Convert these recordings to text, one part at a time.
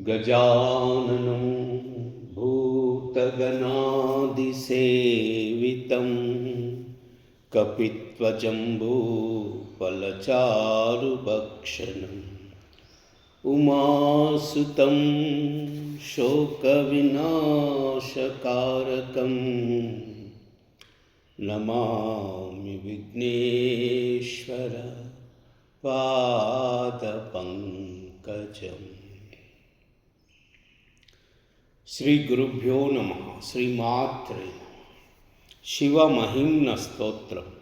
गजाननं भूतगणादिसेवितं कपित्वजम्बूफलचारुभक्षणम् उमासुतं शोकविनाशकारकं नमामि विघ्नेश्वर पादपङ्कजम्। श्री गुरुभ्यो नमः। श्रीमात्रे शिवमहिम्न स्तोत्रम्।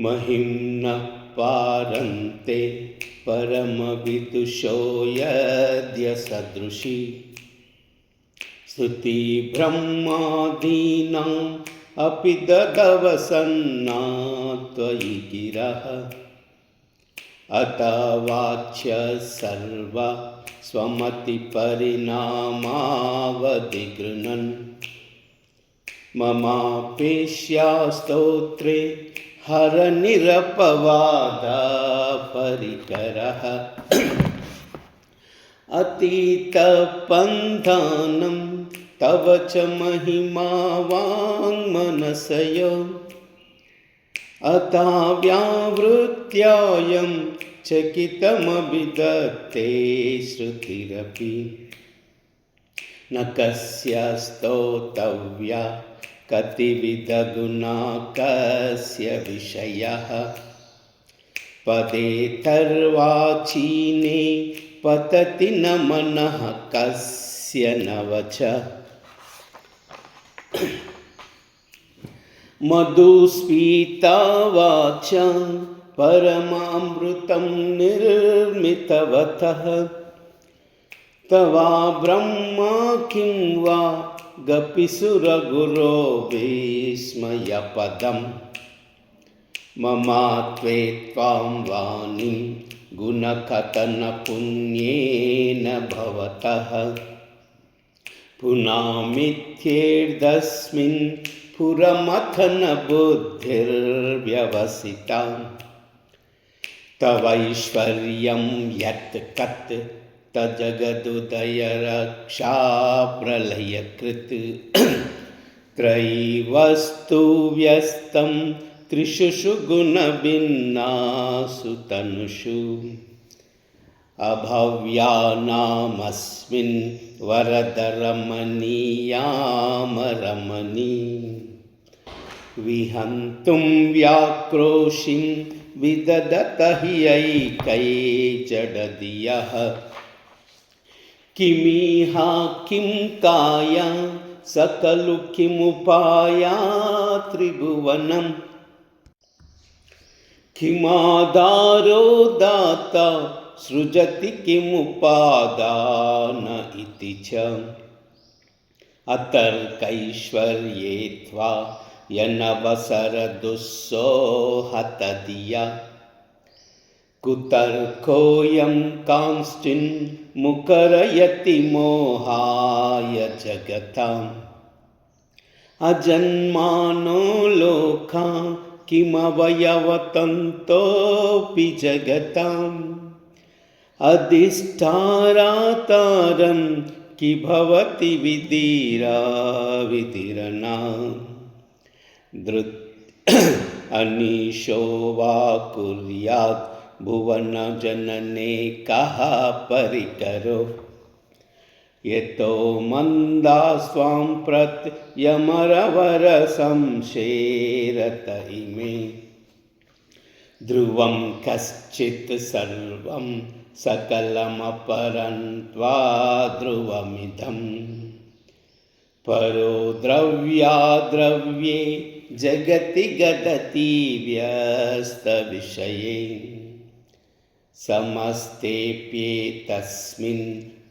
महिम्न पारन्ते परमविदुषो यद्य सदृशी स्तुति ब्रह्मादीनाम् अपि ददवसन्ना त्वयि गिरः अतवाच्य सर्वा स्वमतिपरिणामावधिगृह्णन् ममापेक्ष्या स्तोत्रे हरनिरपवादपरिकरः अतीतपन्थानं तव च महिमा वाङ्मनसयो अताव्यावृत्यायं चकितमभिदत्ते श्रुतिरपि न कस्य स्तोतव्या कतिविधगुणा कस्य विषयः पदेतर्वाचीने पतति न मनः कस्य न वचः मधुस्फीता वाचा परमामृतं निर्मितवतः तवा ब्रह्मा किं वा गपिसुरगुरो विस्मयपदम् ममात्वे त्वां वाणीं गुणकथनपुण्येन भवतः पुनामित्येतस्मिन् पुरमथनबुद्धिर्व्यवसिता तवैश्वर्यं यत् कत् तजगदुदयरक्षाप्रलयकृत् त्रयीवस्तु व्यस्तं त्रिषु गुणभिन्नासु तनुषु अभव्यानामस्मिन् वरदरमणीयामरमणी विहन्तुं व्याक्रोशिं विदधत हि ऐकै जडधियः किमिहा किं काया सकलु किमुपाया त्रिभुवनम् किमाधारो दाता सृजति किमुपादान इति च अतर्कैश्वर्ये त्वा यनवसरदुस्सोहतधिया कुतर्कोऽयं कांश्चिन् मुकरयति मोहाय जगताम् अजन्मानो लोका किमवयवतन्तोऽपि जगताम् अधिष्ठारातारं कि भवति विधिरा विधिरना अनीशो वा कुर्यात् भुवनजनने कः परिकरो यतो मन्दा स्वां प्रत्यमरवरसंशेरत इमे ध्रुवं कश्चित् सर्वं सकलमपरन्त्वा ध्रुवमिदम् परो द्रव्याद्रव्ये जगति गदति व्यस्तविषये समस्तेऽप्येतस्मिन्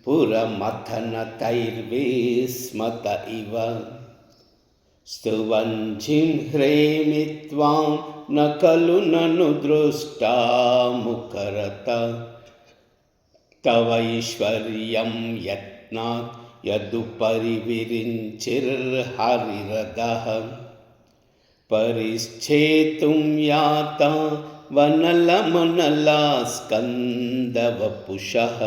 पुरमथनतैर्विस्मत इव स्तुवञ्जिह्रेमि त्वां न खलु ननु दृष्टा मुखरत तवैश्वर्यं यत्नात् यदुपरि विरिञ्चिर्हरिरदः परिच्छेतुं याता वनलमनला स्कन्दवपुषः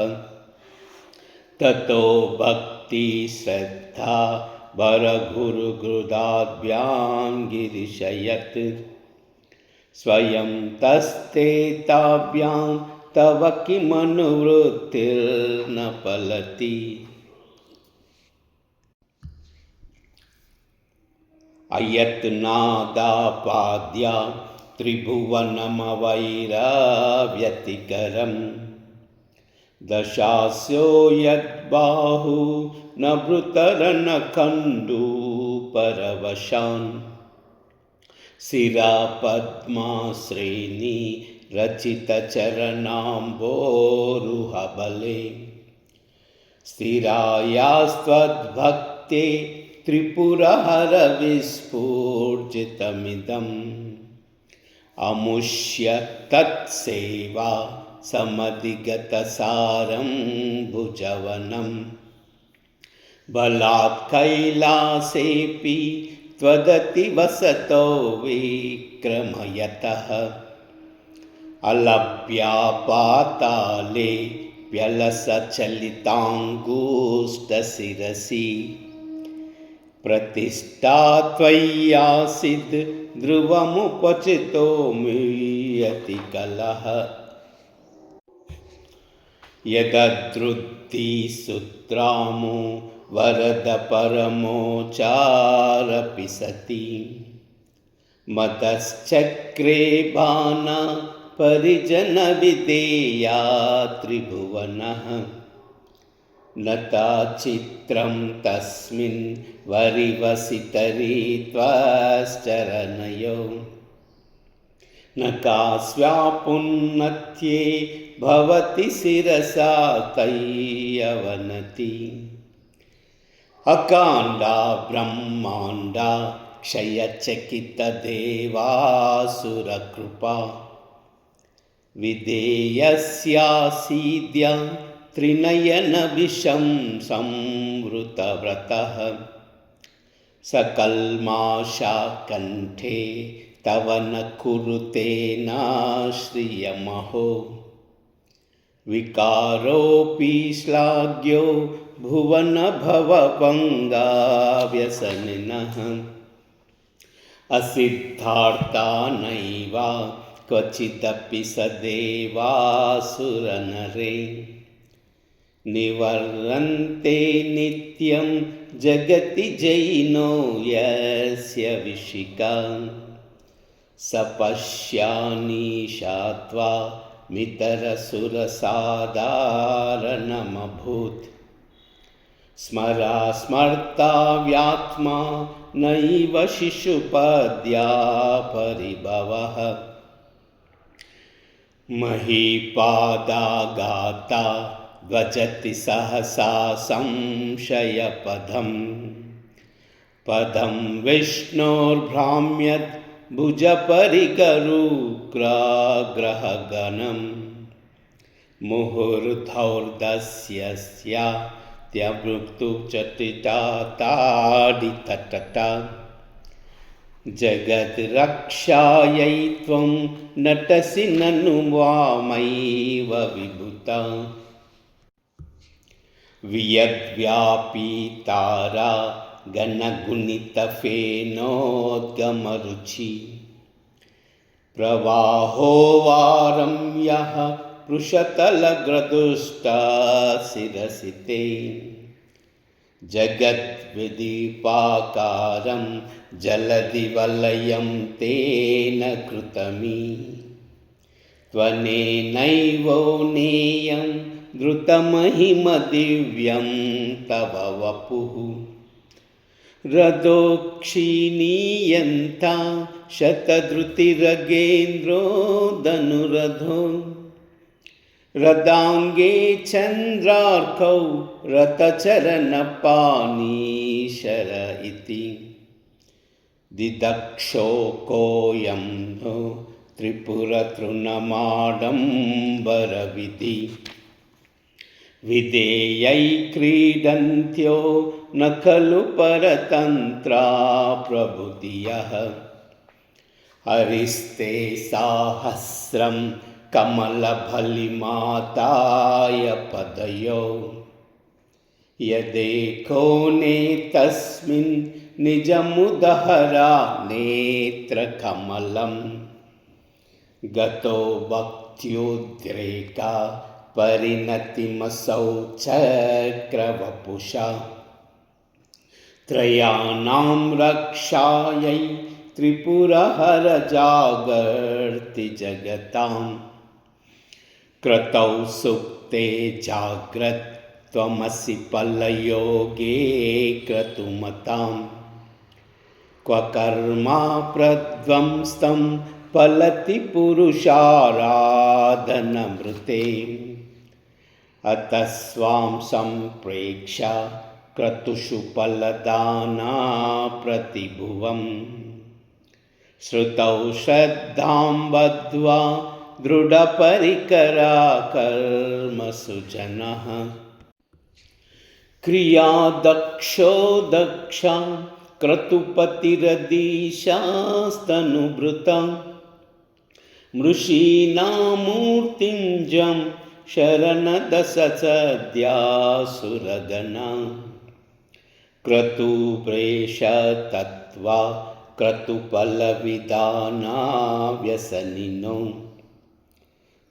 ततो भक्तिश्रद्धा वरगुरुगृदाभ्यां गिरिशयत् स्वयं तस्ते ताभ्यां तव किमनुवृत्तिर्न फलति। अयत्नादापाद्या त्रिभुवनमवैरव्यतिकरं दशास्यो यद्बाहु न भृतरनखण्डूपरवशान् शिरापद्माश्रेणी रचितचरणाम्भोरुहबले स्थिरायास्त्वद्भक्ते त्रिपुरहरविस्फूर्जितमिदम् अमुष्य तत्सेवा समधिगतसारं भुजवनं बलात् कैलासेऽपि त्वदतिवसतो विक्रमयतः अलभ्या पाताले व्यलसचलिताङ्गुष्ठशिरसि प्रतिष्ठा त्वय्यासीद् ध्रुवमुपचितो मीयति कलः यदद्रुद्धिसूत्रामो वरद परमोचारपि सति मदश्चक्रे बाणा परिजनविधेया त्रिभुवनः नता चित्रं तस्मिन् वरिवसितरि त्वश्चरणयो न कास्यापुन्नत्ये भवति शिरसा तय्यवनति अकाण्डा ब्रह्माण्डा क्षयचकितदेवासुरकृपा विधेयस्यासीद्या त्रिनयनविषं संवृतव्रतः सकल्माषाकण्ठे तव न कुरुते नाश्रियमहो विकारोऽपि श्लाघ्यो भुवनभवभङ्गाव्यसनिनः असिद्धार्था नैव क्वचिदपि सदेवासुरनरे निवर्तन्ते नित्यं जगति जैनो यस्य विशिका स पश्यानीशात्वा मितरसुरसाधारणमभूत् स्मर्ता व्यात्मा नैव शिशुपद्या परिभवः महीपादागाता भजति सहसा संशयपदं पदं विष्णोर्भ्राम्यद् भुजपरिकरुग्राग्रहगणं मुहुर्धौर्दस्यस्यात्यमृत्युचटिताताडितटटा जगद्रक्षायै त्वं नटसि ननु वामैव विभुता वियद्व्यापीतारा गणगुणितफेनोद्गमरुचि प्रवाहो वारं यः पृषतलग्रदुष्टा शिरसि ते जगद्विदीपाकारं जलधिवलयं तेन कृतमी त्वनेनैवो नेयं धृतमहिमदिव्यं तव वपुः रथोक्षीणीयन्ता शतधृतिरगेन्द्रो धनुरथो रदाङ्गे चन्द्रार्कौ रथचरणपानीशर इति दिदक्षो कोऽयं नो त्रिपुरतृणमाडम्बरविधि विधेयै क्रीडन्त्यो न खलु परतन्त्रा प्रभुधियः हरिस्ते साहस्रं कमलभलिमाताय पदयो यदेको नेतस्मिन् निजमुदहरा नेत्रकमलं गतो भक्त्युद्रेका परिणतिमसौ चक्रवपुषा त्रयाणां रक्षायै त्रिपुरहर जागर्ति जगतां क्रतौ सुप्ते जाग्रत् त्वमसि फलयोगे क्रतुमतां क्व कर्मा प्रध्वंस्तं फलति पुरुषाराधनमृते अतः स्वां सम्प्रेक्ष्य क्रतुषु फलदाना प्रतिभुवम् श्रुतौ श्रद्धां बद्ध्वा दृढपरिकरा कर्मसु जनः क्रियादक्षो दक्षा क्रतुपतिरधीशास्तनुभृता मृषीणामूर्तिञ्जं शरणदशसद्यासुरगणा क्रतुप्रेषतत्त्वा क्रतुफलविदाना व्यसनिनो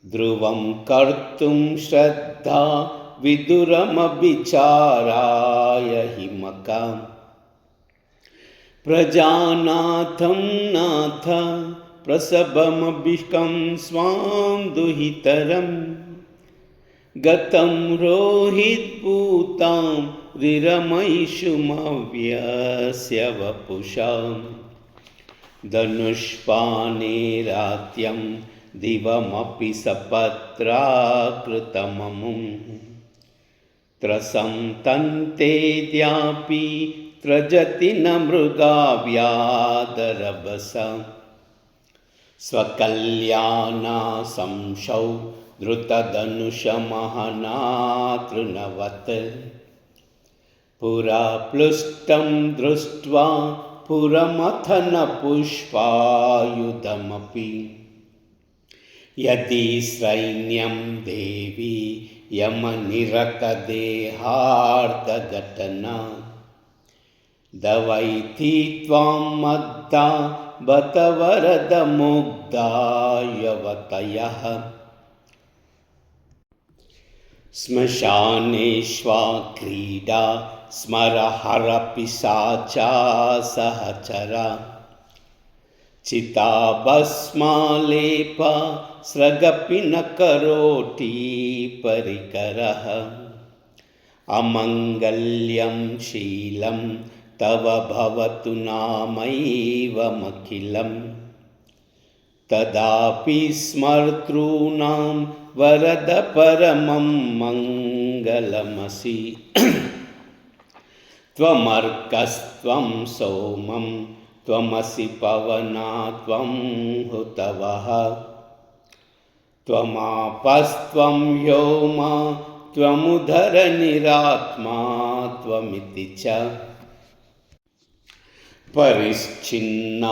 ध्रुवं कर्तुं श्रद्धा विदुरमभिचाराय हिमका प्रजानाथं नाथ प्रसभमभिकं स्वां दुहितरं गतं रोहितपूतां रिरमयिषुमव्यस्य वपुषां धनुष्पाणिरात्यं दिवमपि सपत्राकृतममुं त्रसं तन्तेद्यापि त्रजति न मृगाव्यादरभसा स्वकल्याणासंशौ धृतधनुषमहनातृणवत् पुरा प्लुष्टं दृष्ट्वा पुरमथनपुष्पायुधमपि यदि सैन्यं देवी यमनिरतदेहार्तघटना दवैति त्वां मद्दा बत वरदमुग्धायवतयः श्मशानेष्वा क्रीडा स्मरहरपिशाचा सहचरा चिताभस्मालेपा स्रगपि न करोति परिकरः अमङ्गल्यं शीलं तव भवतु नामैवमखिलं तदापि स्मर्तॄणां वरद परमं मङ्गलमसि त्वमर्कस्त्वं सोमं त्वमसि पवना त्वं हुतवः त्वमापस्त्वं व्योमा त्वमुदरनिरात्मा त्वमिति च परिच्छिन्नामेवं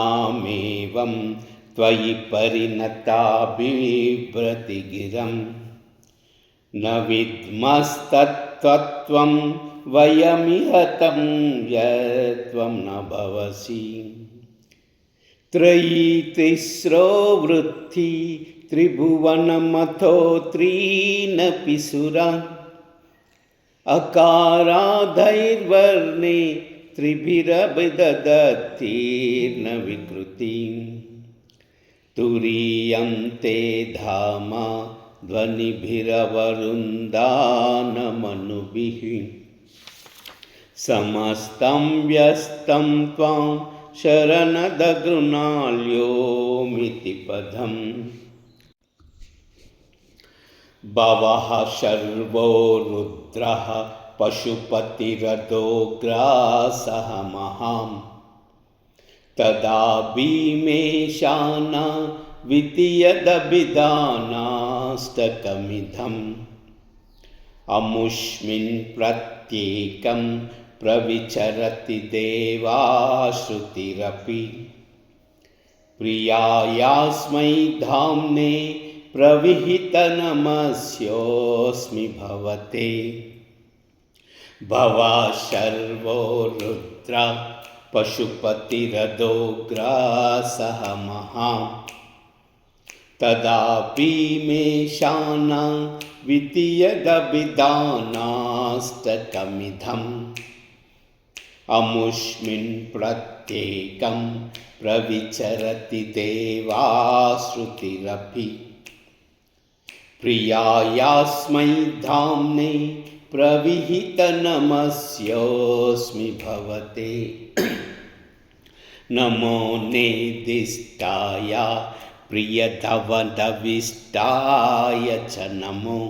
त्वयि परिणता बिभ्रतिगिरं न विद्मस्तत्त्वं वयमिह तं यत्त्वं न भवसि त्रयी तिस्रो वृत्ति त्रिभुवनमथो त्रीनपि सुरा अकारादैर्वर्णे त्रिभिरभिदधतीर्न विकृतिं तुरीयं ते धाम ध्वनिभिरवरुन्दानमनुभिः समस्तं व्यस्तं त्वां शरणदगृणाल्योमिति पदम् भवः शर्वो रुद्रः पशुपतिरथोग्रासः महां तदा भीमेशाना वितीयदभिधानाष्टकमिधम् अमुष्मिन् प्रत्येकं प्रविचरति देवाश्रुतिरपि प्रियायास्मै धाम्ने प्रविहितनमस्योऽस्मि भवते भवा शर्वो रुद्रा पशुपतिरदोग्रासः महां तदापि मे शानां वितीयदभिधानाष्टकमिधम् अमुष्मिन् प्रत्येकं प्रविचरति देवाश्रुतिरपि प्रियायास्मै धाम्ने प्रविहितनमस्योऽस्मि भवते नमो नेदिष्टाय प्रियधवदविष्टाय च नमो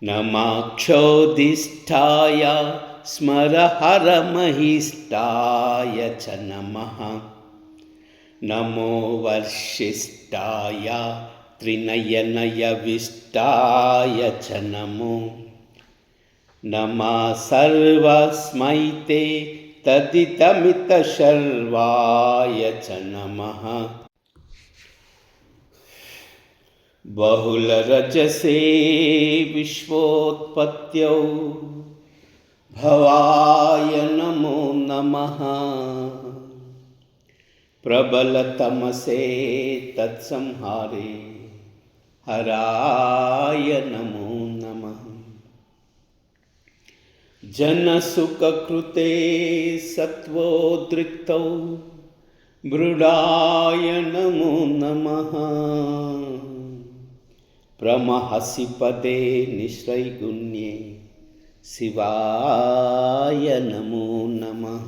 नमाक्षोदिष्टाय स्मरहरमहिष्टाय च नमः नमो वर्षिष्ठाय त्रिनयनयविष्टाय च नमो नमः सर्वस्मै ते तदितमितशर्वाय च नमः बहुलरजसे विश्वोत्पत्त्यौ भवाय नमो नमः प्रबलतमसे तत्संहारे हराय नमो नमः जनसुखकृते सत्वोद्रिक्तौ मृडाय नमो नमः प्रमहसि पदे निश्रैगुण्ये शिवाय नमो नमः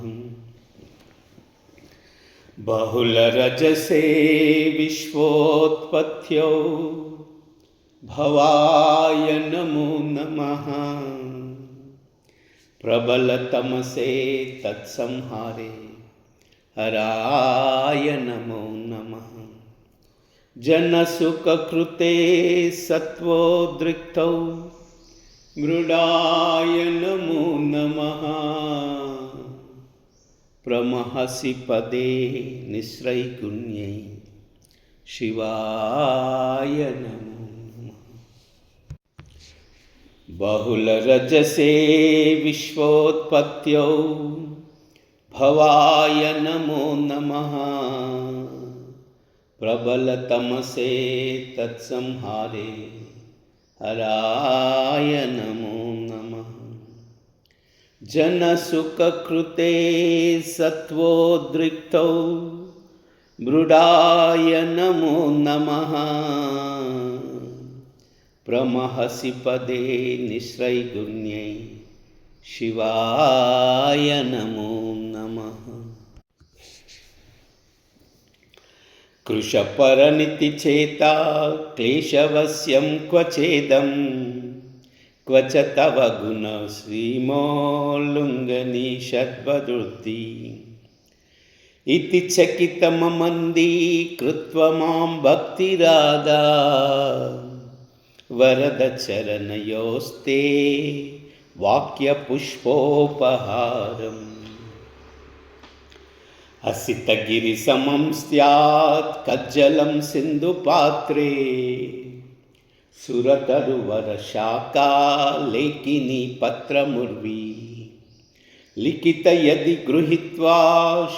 बहुलरजसे विश्वोत्पत्त्यौ भवाय नमो नमः प्रबलतमसे तत्संहारे हराय नमो नमः जनसुखकृते सत्वोद्रिक्तौ मृडाय नमो नमः प्रमहसि पदे निःश्रैगुण्ये शिवाय नमो नमः बहुलरजसे विश्वोत्पत्त्यौ भवाय नमो नमः प्रबलतमसे तत्संहारे हराय नमो नमः जनसुखकृते सत्वोद्रिक्तौ मृडाय नमो नमः प्रमहसि पदे निःश्रैगुण्ये शिवाय नमो नमः कृशपरनिति चेता क्लेशवश्यं क्वचेदं क्व च तव गुणश्रीमोल्लुङ्घनीषद्वदृति इति चकितममन्दीकृत्वा मां भक्तिराधा वरदचरणयोस्ते वाक्यपुष्पोपहारम् हसितगिरिसमं स्यात् कज्जलं सिन्धुपात्रे सुरतरुवरशाखा लेखिनी पत्रमुर्वी लिखित यदि गृहीत्वा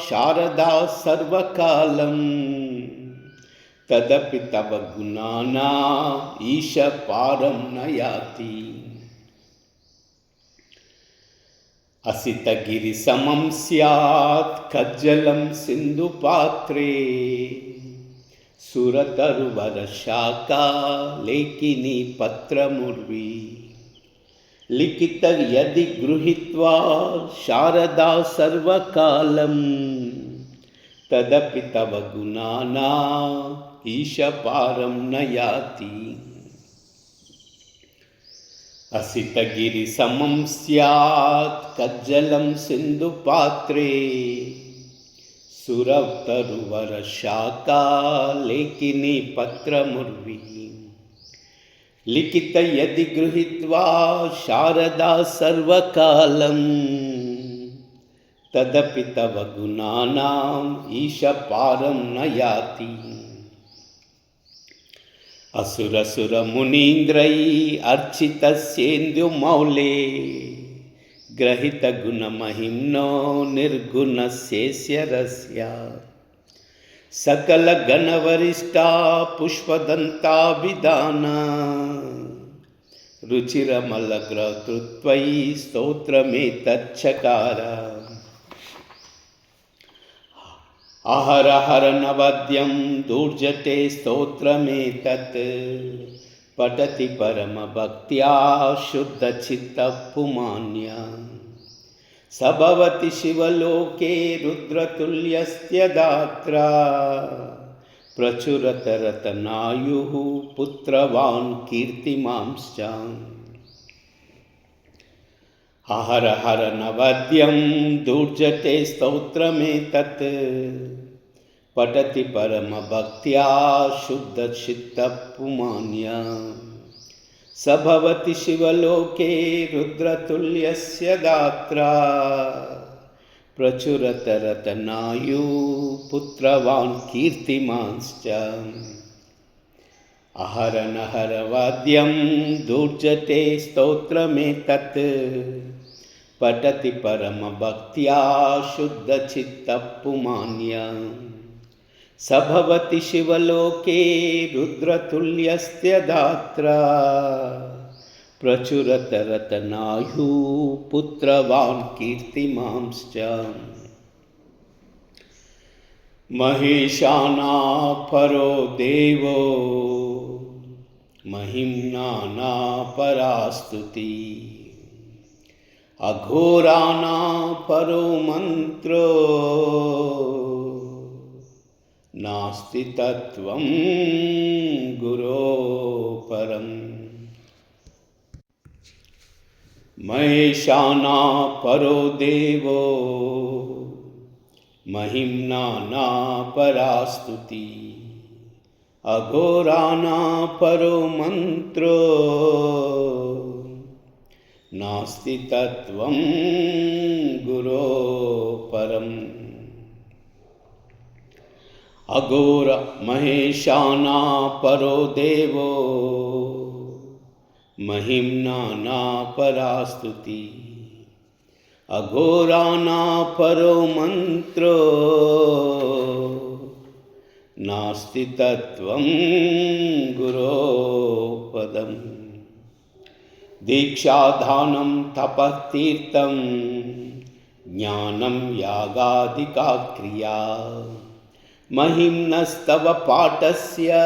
शारदा सर्वकालं तदपि तव गुणाना ईश पारं न याति असितगिरिसमं स्यात् कज्जलं सिन्धुपात्रे सुरतरुवरशाखा लेखिनी पत्रमुर्वी लिखित यदि गृहीत्वा शारदा सर्वकालं तदपि तव गुणाना ईश पारं न याति असितगिरिसमं स्यात् कज्जलं सिन्धुपात्रे सुरतरुवरशाखा लेखिनी पत्रमुर्वी लिखित यदि गृहीत्वा शारदा सर्वकालं तदपि तव गुणानाम् ईश पारं न याति असुरसुरमुनीन्द्रैः अर्चितस्येन्दुमौले ग्रहितगुणमहिम्नो निर्गुणस्येस्य रस्या सकलगणवरिष्ठा पुष्पदन्ताभिधाना रुचिरमलग्रहकृत्वैः स्तोत्रमेतच्चकार अहर हर नवद्यं दुर्जटे स्तोत्रमेतत् पठति परमभक्त्या शुद्धचित्तः पुमान्या स भवति शिवलोके रुद्रतुल्यस्य दात्रा प्रचुरतरतनायुः पुत्रवान् कीर्तिमांश्च अहर हर नवद्यं दुर्जटे स्तोत्रमेतत् पठति परमभक्त्या शुद्धचित्तः पुमान्या स भवति शिवलोके रुद्रतुल्यस्य दात्रा प्रचुरतरतनायुः पुत्रवान् कीर्तिमांश्च अहरनहरवाद्यं दुर्जटे स्तोत्रमेतत् पठति परमभक्त्या शुद्धचित्तः पुमान्या स भवति शिवलोके रुद्रतुल्यस्य दात्रा प्रचुरतरतनायुः पुत्रवान् कीर्तिमांश्च महेशानापरो देवो महिम्नानापरास्तुति अघोरानापरो मन्त्रो नास्ति तत्त्वं गुरो परम् महेशानापरो देवो महिम्नानापरास्तुति अघोरानापरो मन्त्रो नास्ति तत्त्वं गुरो परम् अघोर महेशानापरो देवो महिम्नानापरास्तुति अघोरानापरो मन्त्रो नास्ति तत्त्वं गुरो पदम् दीक्षादानं तपः तीर्थं ज्ञानं यागादिका क्रिया महिम्नस्तव पाठस्य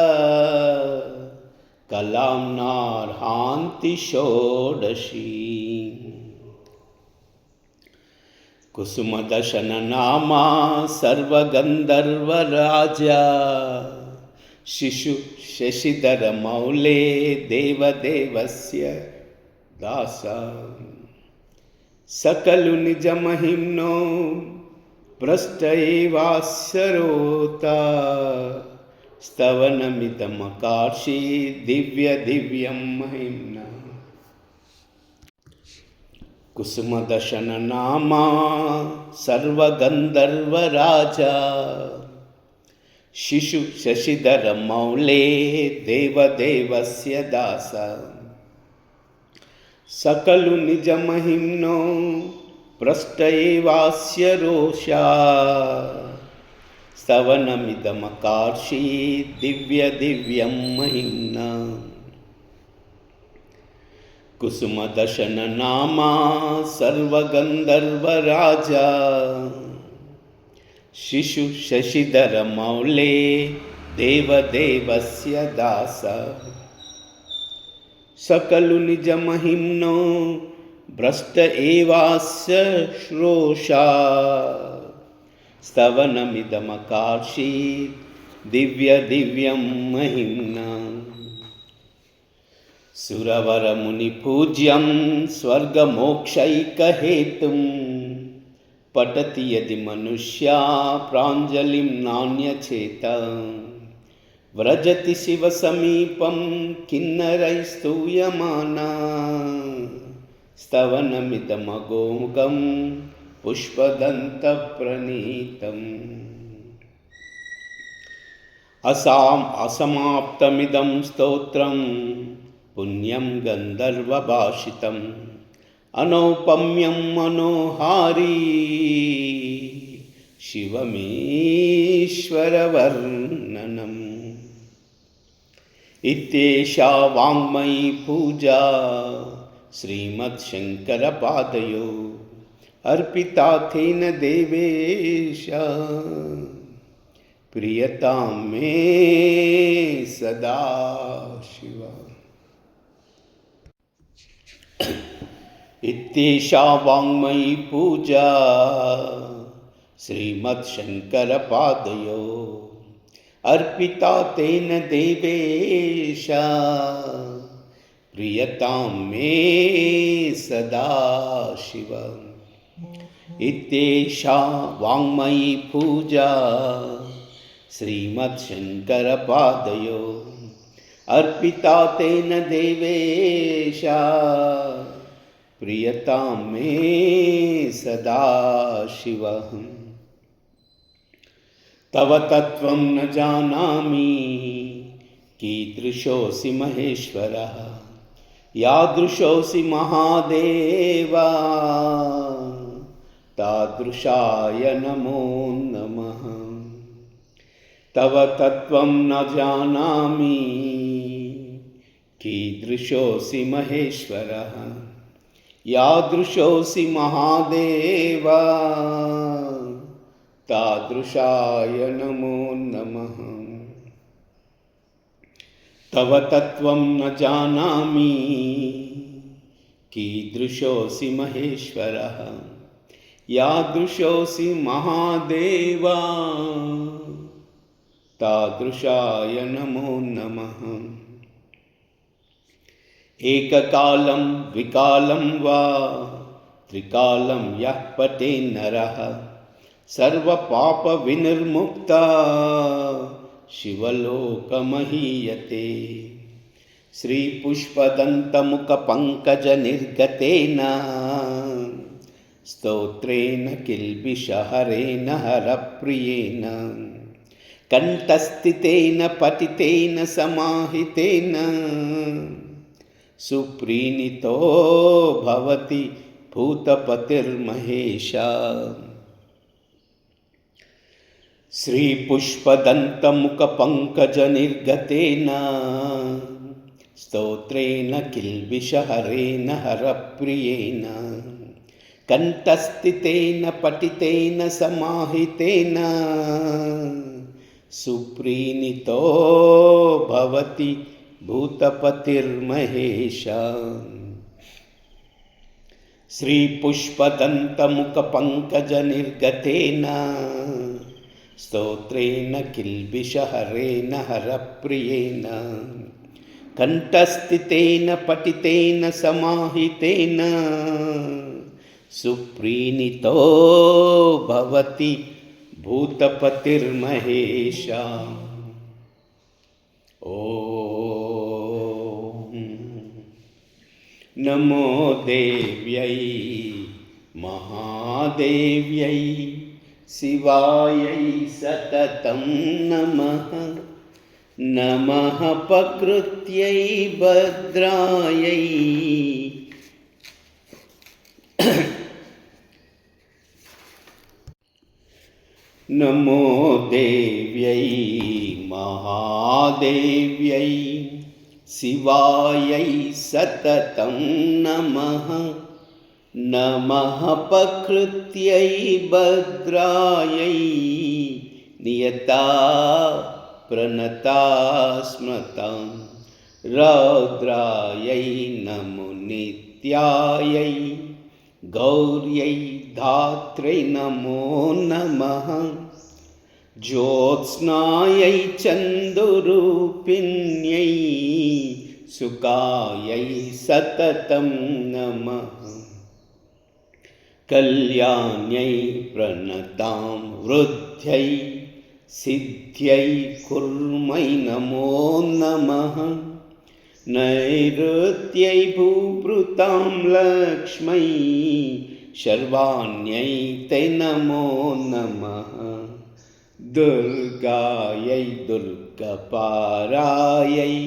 कलां नार्हान्ति षोडशी कुसुमदशननामा सर्वगन्धर्वराजा शिशु शशिधरमौले देवदेवस्य दासा सकलु निजमहिम्नो भ्रष्ट एवास्यरोता स्तवनमिदमकार्षि दिव्यं महिम्ना कुसुमदशननामा सर्वगन्धर्वराजा शिशु शशिधरमौले देवदेवस्य दासा सकलु निजमहिम्नो भ्रष्ट एवास्य रोषा स्तवनमिदमकार्षि दिव्यं महिम्ना कुसुमदशननामा सर्वगन्धर्वराजा शिशु शशिधरमौले देवदेवस्य दासा सकलु निजमहिम्नो भ्रष्ट एवास्य श्रोषा स्तवनमिदमकार्षि दिव्यं महिम्ना सुरवरमुनिपूज्यं स्वर्गमोक्षैकहेतुं पठति यदि मनुष्या प्राञ्जलिं नान्यचेता व्रजति शिवसमीपं किन्नरैस्तूयमाना स्तवनमिदमगोमुखं पुष्पदन्तप्रणीतम् असमाप्तमिदं स्तोत्रं पुण्यं गन्धर्वभाषितम् अनौपम्यं मनोहारी शिवमीश्वरवर्णनम्। इत्येषा वाङ्मयी पूजा श्रीमत्शङ्करपादयो अर्पिता तेन देवेश, प्रियतां मे सदा शिव। इत्येषा वाङ्मयी पूजा श्रीमत्शङ्करपादयो अर्पिता तेन देवेश, प्रियतां मे सदा शिव। इत्येषा वाङ्मयी पूजा श्रीमत्शङ्करपादयो अर्पिता तेन देवेश, प्रियतां मे सदा शिव। तव तत्त्वं न जानामि कीदृशोऽसि महेश्वरः, यादृशोऽसि महादेव, तादृशाय नमो नमः। तव तत्त्वं न जानामि कीदृशोऽसि महेश्वरः, यादृशोऽसि महादेव, तादृशाय नमो नमः। तव तत्त्वं न जानामि कीदृशोऽसि महेश्वरः, यादृशोऽसि महादेव, तादृशाय नमो नमः। एककालं द्विकालं वा त्रिकालं यः पठेत् नरः, सर्वपापविनिर्मुक्ता शिवलोकमहीयते। श्रीपुष्पदन्तमुखपङ्कजनिर्गतेन स्तोत्रेण किल्बिषहरेण हरप्रियेण, कण्ठस्थितेन पठितेन समाहितेन सुप्रीणितो भवति भूतपतिर्महेश। श्रीपुष्पदन्तमुखपङ्कजनिर्गतेन स्तोत्रेण किल्बिषहरेण हरप्रियेण, कण्ठस्थितेन पठितेन समाहितेन सुप्रीणितो भवति भूतपतिर्महेश। श्रीपुष्पदन्तमुखपङ्कजनिर्गतेन स्तोत्रेण किल्बिषहरेण हरप्रियेण, कण्ठस्थितेन पठितेन समाहितेन सुप्रीणितो भवति भूतपतिर्महेश। ॐ नमो देव्यै महादेव्यै शिवायै सततं नमः। नमः प्रकृत्यै भद्रायै नमो देव्यै महादेव्यै शिवायै सततं नमः। नमः प्रकृत्यै भद्रायै नियता प्रणता स्मृतां रौद्रायै नमो नित्यायै गौर्यै धात्रै नमो नमः। ज्योत्स्नायै चन्दुरूपिण्यै सुकायै सततं नमः। कल्याण्यै प्रणतां वृद्ध्यै सिद्ध्यै कुर्मै नमो नमः। नैऋत्यै भूभृतां लक्ष्मै शर्वाण्यै ते नमो नमः। दुर्गायै दुर्गपारायै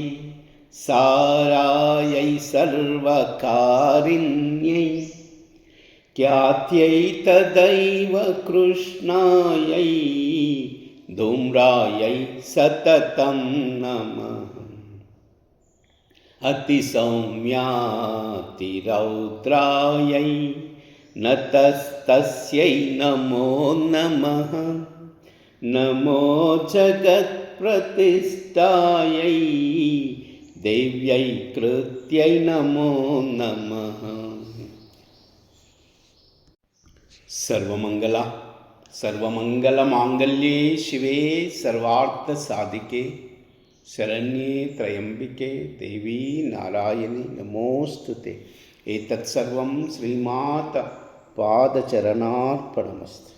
सारायै सर्वकारिण्यै ख्यात्यै तदैव कृष्णायै धूम्रायै सततं नमः। अतिसौम्यातिरौद्रायै नतस्तस्यै नमो नमः। नमो जगत्प्रतिष्ठायै देव्यै कृत्यै नमो नमः। सर्वमंगला सर्वमंगलमांगल्ये शिवे सर्वार्थसाधिके शरण्ये त्र्यंबिके देवी नारायणी नमोस्तुते। एतत् सर्वं श्रीमाता पादचरणार्पणमस्तु।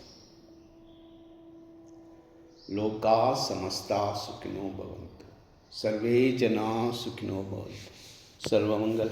लोकाः समस्ताः सुखिनो भवन्तु, सर्वे जनाः सुखिनो भवन्तु। सर्वमंगल।